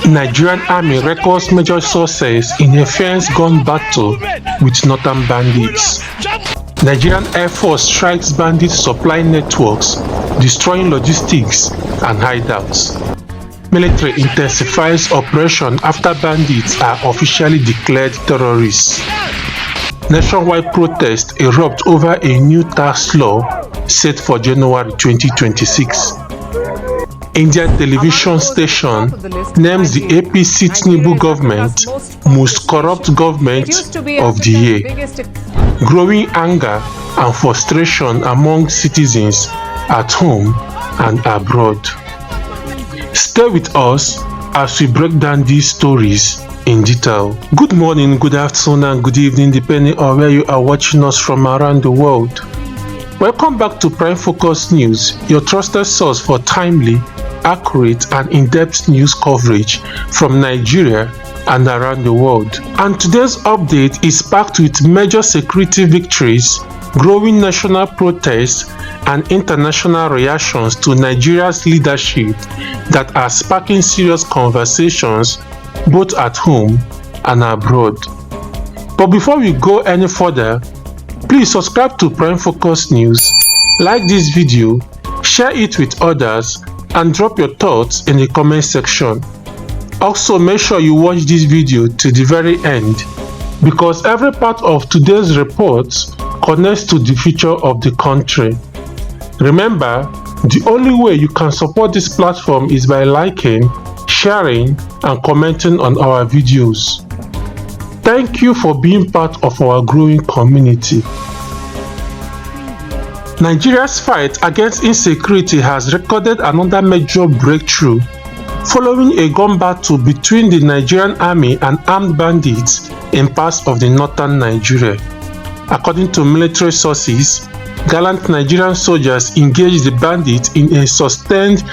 Nigerian Army records major success in a fierce gun battle with northern bandits. Nigerian Airforce strikes bandit supply networks, destroying logistics and hideouts. Military intensifies operation after bandits are officially declared terrorists. Nationwide protests erupt over a new tax law set for January 2026. Indian television station names the APC Tinubu government most corrupt government of the year. Growing anger and frustration among citizens at home and abroad. Stay with us as we break down these stories in detail. Good morning, good afternoon, and good evening, depending on where you are watching us from around the world. Welcome back to Prime Focus News, your trusted source for timely, accurate, and in-depth news coverage from Nigeria and around the world. And today's update is packed with major security victories, growing national protests, and international reactions to Nigeria's leadership that are sparking serious conversations both at home and abroad. But before we go any further, please subscribe to Prime Focus News, like this video, share it with others, and drop your thoughts in the comment section. Also, make sure you watch this video to the very end, because every part of today's report connects to the future of the country. Remember, the only way you can support this platform is by liking, sharing, and commenting on our videos. Thank you for being part of our growing community. Nigeria's fight against insecurity has recorded another major breakthrough following a gun battle between the Nigerian army and armed bandits in parts of the northern Nigeria. According to military sources, gallant Nigerian soldiers engaged the bandits in a sustained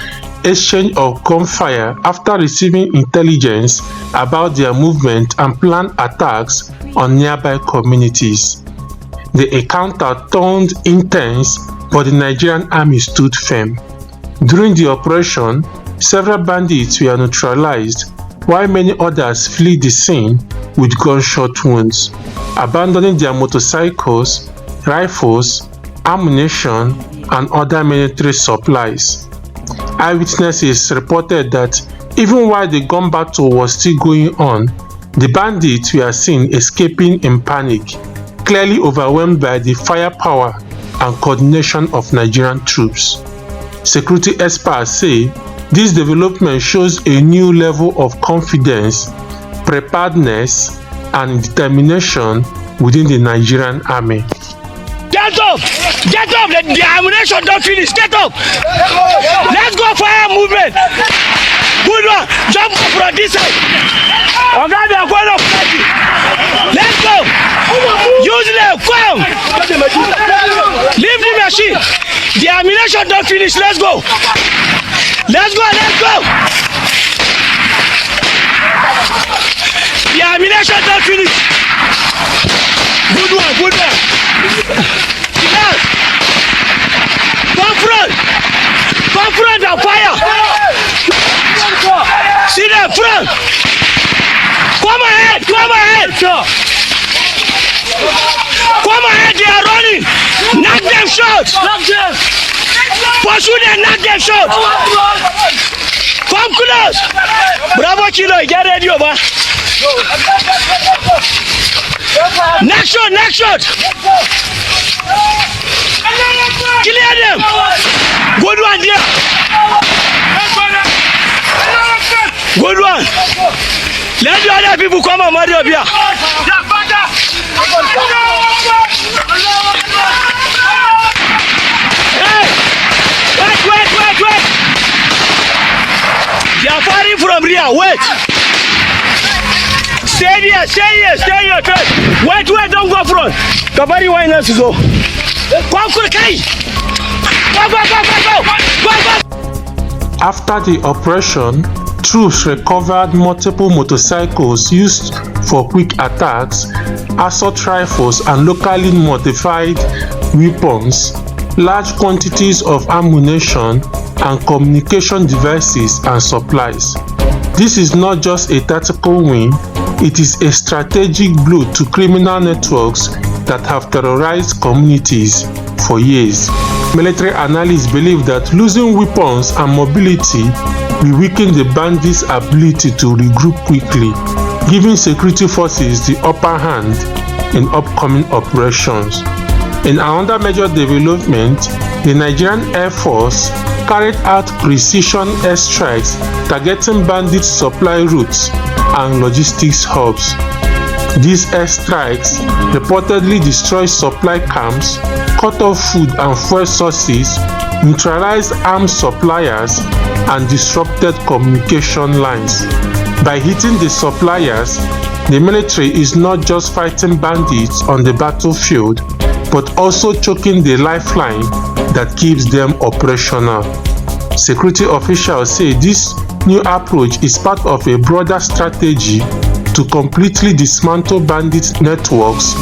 exchange of gunfire after receiving intelligence about their movement and planned attacks on nearby communities. The encounter turned intense, but the Nigerian army stood firm. During the operation, several bandits were neutralized, while many others fled the scene with gunshot wounds, abandoning their motorcycles, rifles, ammunition, and other military supplies. Eyewitnesses reported that even while the gun battle was still going on, the bandits were seen escaping in panic, clearly overwhelmed by the firepower and coordination of Nigerian troops. Security experts say this development shows a new level of confidence, preparedness, and determination within the Nigerian army. Get up! Get up! The ammunition don't finish. Get up! Let's go fire movement! Good one! Jump up from this side! Okay, they are going up. Let's go! Use them! Come! Leave the machine! The ammunition don't finish. Let's go! Let's go! Let's go! The ammunition don't finish. Good one! Good one! Yes! Confront and fire! See them front! Come ahead! Come ahead! Come ahead! They are running! Knock them short! Pursue them! Knock them short! Come close! Bravo Kilo! Get ready over! Next shot! Next shot! Clear them! Good one there! Good one! Let the other people come and marry up here! Hey! Wait! They are firing from here, wait! Stay here! Wait, don't go front! Kabari, why not to go? After the operation, troops recovered multiple motorcycles used for quick attacks, assault rifles, and locally modified weapons, large quantities of ammunition, and communication devices and supplies. This is not just a tactical win, it is a strategic blow to criminal networks that have terrorized communities for years. Military analysts believe that losing weapons and mobility will weaken the bandits' ability to regroup quickly, giving security forces the upper hand in upcoming operations. In another major development, the Nigerian Air Force carried out precision airstrikes targeting bandit supply routes and logistics hubs. These airstrikes reportedly destroyed supply camps, cut off food and fuel sources, neutralized arms suppliers, and disrupted communication lines. By hitting the suppliers, the military is not just fighting bandits on the battlefield, but also choking the lifeline that keeps them operational. Security officials say this new approach is part of a broader strategy to completely dismantle bandit networks,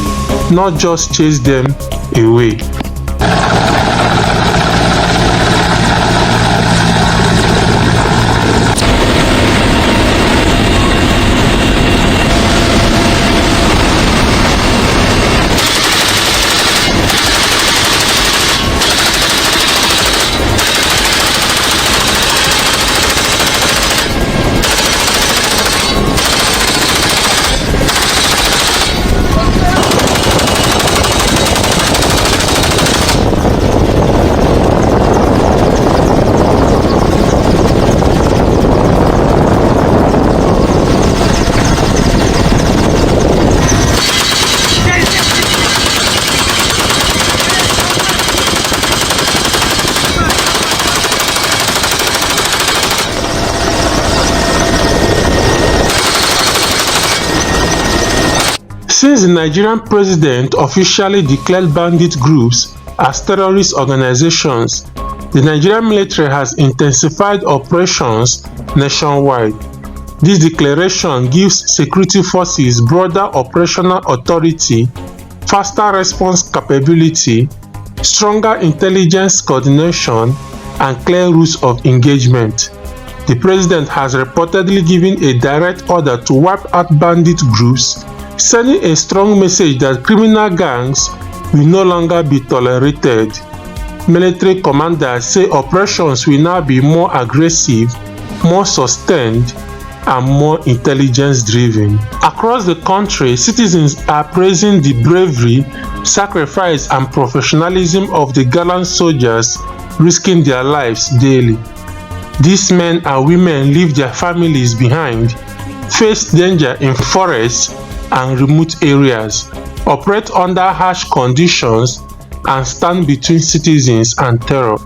not just chase them away. Since the Nigerian president officially declared bandit groups as terrorist organizations, the Nigerian military has intensified operations nationwide. This declaration gives security forces broader operational authority, faster response capability, stronger intelligence coordination, and clear rules of engagement. The president has reportedly given a direct order to wipe out bandit groups, sending a strong message that criminal gangs will no longer be tolerated. Military commanders say operations will now be more aggressive, more sustained, and more intelligence-driven. Across the country, citizens are praising the bravery, sacrifice, and professionalism of the gallant soldiers risking their lives daily. These men and women leave their families behind, face danger in forests and remote areas, operate under harsh conditions, and stand between citizens and terror.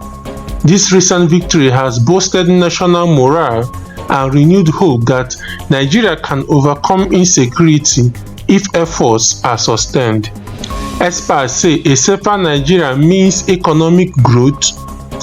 This recent victory has boosted national morale and renewed hope that Nigeria can overcome insecurity if efforts are sustained. Experts say a safer Nigeria means economic growth,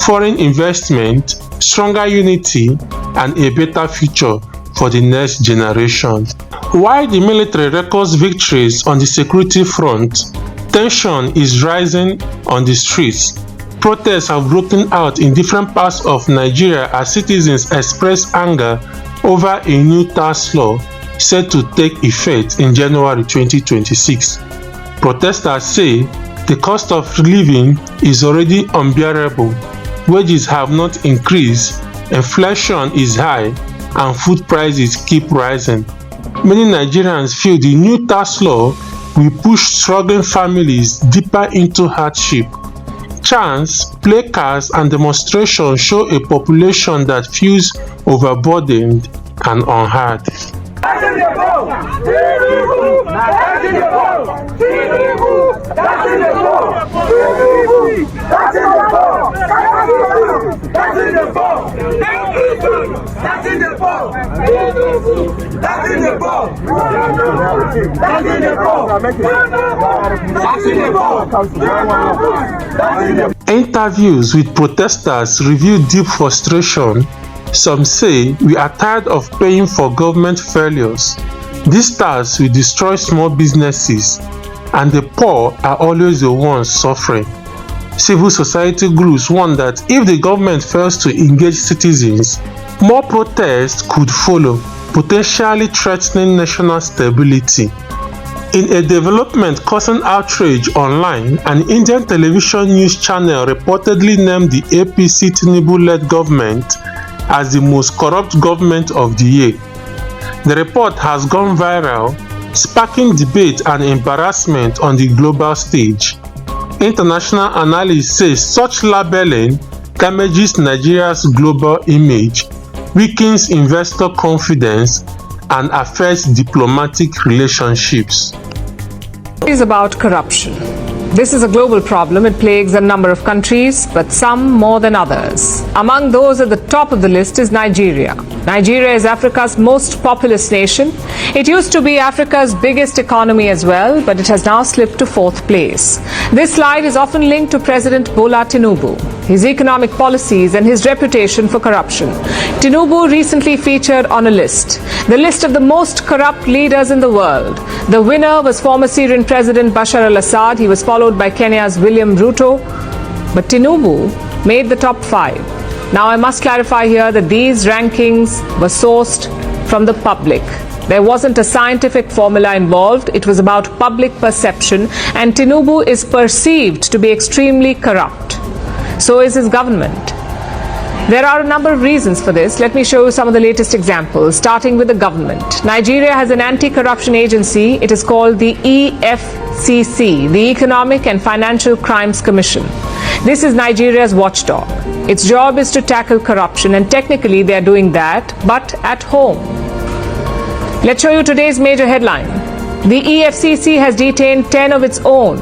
foreign investment, stronger unity, and a better future for the next generation. While the military records victories on the security front, tension is rising on the streets. Protests have broken out in different parts of Nigeria as citizens express anger over a new tax law set to take effect in January 2026. Protesters say the cost of living is already unbearable, wages have not increased, inflation is high, and food prices keep rising. Many Nigerians feel the new tax law will push struggling families deeper into hardship. Chants, placards, and demonstrations show a population that feels overburdened and unheard. Interviews with protesters reveal deep frustration. Some say we are tired of paying for government failures. This tax will destroy small businesses, and the poor are always the ones suffering. Civil society groups warn that if the government fails to engage citizens, More protests could follow, potentially threatening national stability. In a development causing outrage online, an Indian television news channel reportedly named the APC Tinubu-led government as the most corrupt government of the year. The report has gone viral, sparking debate and embarrassment on the global stage. International analysts say such labeling damages Nigeria's global image, weakens investor confidence, and affects diplomatic relationships. It is about corruption. This is a global problem. It plagues a number of countries, but some more than others. Among those at the top of the list is Nigeria. Nigeria is Africa's most populous nation. It used to be Africa's biggest economy as well, but it has now slipped to fourth place. This slide is often linked to President Bola Tinubu, his economic policies and his reputation for corruption. Tinubu recently featured on a list, the list of the most corrupt leaders in the world. The winner was former Syrian President Bashar al-Assad. He was followed by Kenya's William Ruto. But Tinubu made the top 5. Now I must clarify here that these rankings were sourced from the public. There wasn't a scientific formula involved. It was about public perception, and Tinubu is perceived to be extremely corrupt. So is his government. There are a number of reasons for this. Let me show you some of the latest examples, starting with the government. Nigeria has an anti-corruption agency. It is called the EFCC, the Economic and Financial Crimes Commission. This is Nigeria's watchdog. Its job is to tackle corruption, and technically they are doing that, but at home. Let's show you today's major headline. The EFCC has detained 10 of its own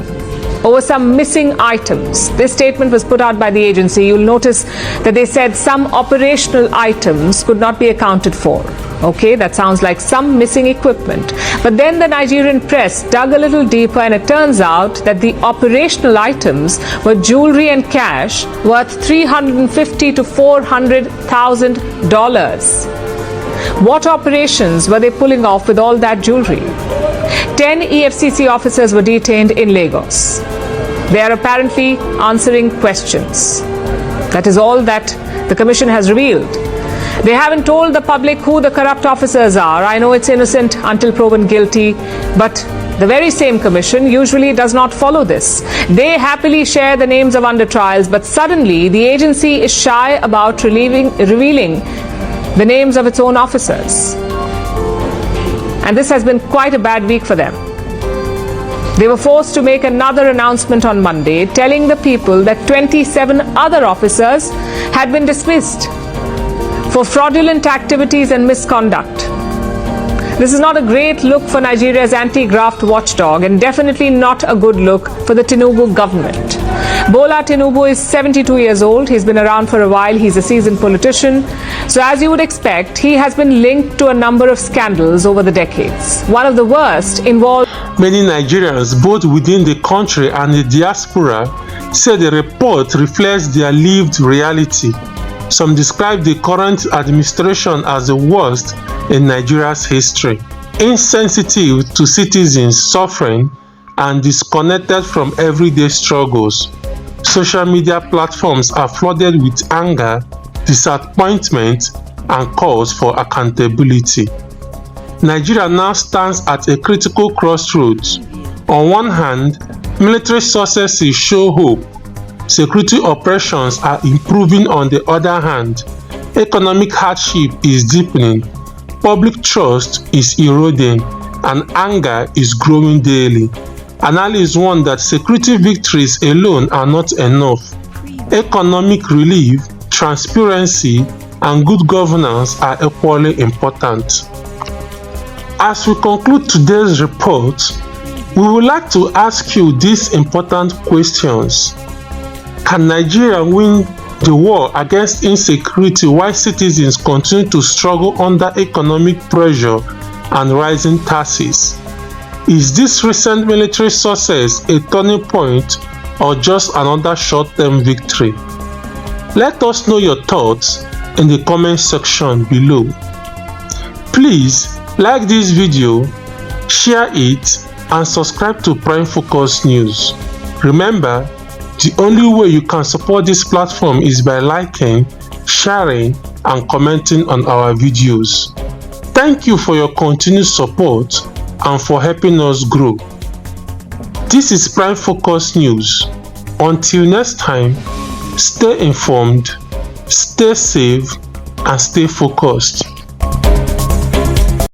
over some missing items. This statement was put out by the agency. You'll notice that they said some operational items could not be accounted for. Okay, that sounds like some missing equipment. But then the Nigerian press dug a little deeper, and it turns out that the operational items were jewelry and cash worth $350,000 to $400,000. What operations were they pulling off with all that jewelry? 10 EFCC officers were detained in Lagos. They are apparently answering questions. That is all that the commission has revealed. They haven't told the public who the corrupt officers are. I know it's innocent until proven guilty, but the very same commission usually does not follow this. They happily share the names of under trials, but suddenly the agency is shy about revealing the names of its own officers. And this has been quite a bad week for them. They were forced to make another announcement on Monday, telling the people that 27 other officers had been dismissed for fraudulent activities and misconduct. This is not a great look for Nigeria's anti-graft watchdog, and definitely not a good look for the Tinubu government. Bola Tinubu is 72 years old. He's been around for a while. He's a seasoned politician. So as you would expect, he has been linked to a number of scandals over the decades. One of the worst involved Many Nigerians, both within the country and the diaspora, say the report reflects their lived reality. Some describe the current administration as the worst in Nigeria's history, insensitive to citizens' suffering and disconnected from everyday struggles. Social media platforms are flooded with anger, disappointment, and calls for accountability. Nigeria now stands at a critical crossroads. On one hand, military successes show hope. Security operations are improving. On the other hand, economic hardship is deepening, public trust is eroding, and anger is growing daily. Analysts warn that security victories alone are not enough. Economic relief, transparency, and good governance are equally important. As we conclude today's report, we would like to ask you these important questions. Can Nigeria win the war against insecurity while citizens continue to struggle under economic pressure and rising taxes? Is this recent military success a turning point or just another short-term victory? Let us know your thoughts in the comment section below. Please like this video, share it, and subscribe to Prime Focus News. Remember, the only way you can support this platform is by liking, sharing, and commenting on our videos. Thank you for your continued support and for helping us grow. This is Prime Focus News. Until next time, stay informed, stay safe, and stay focused.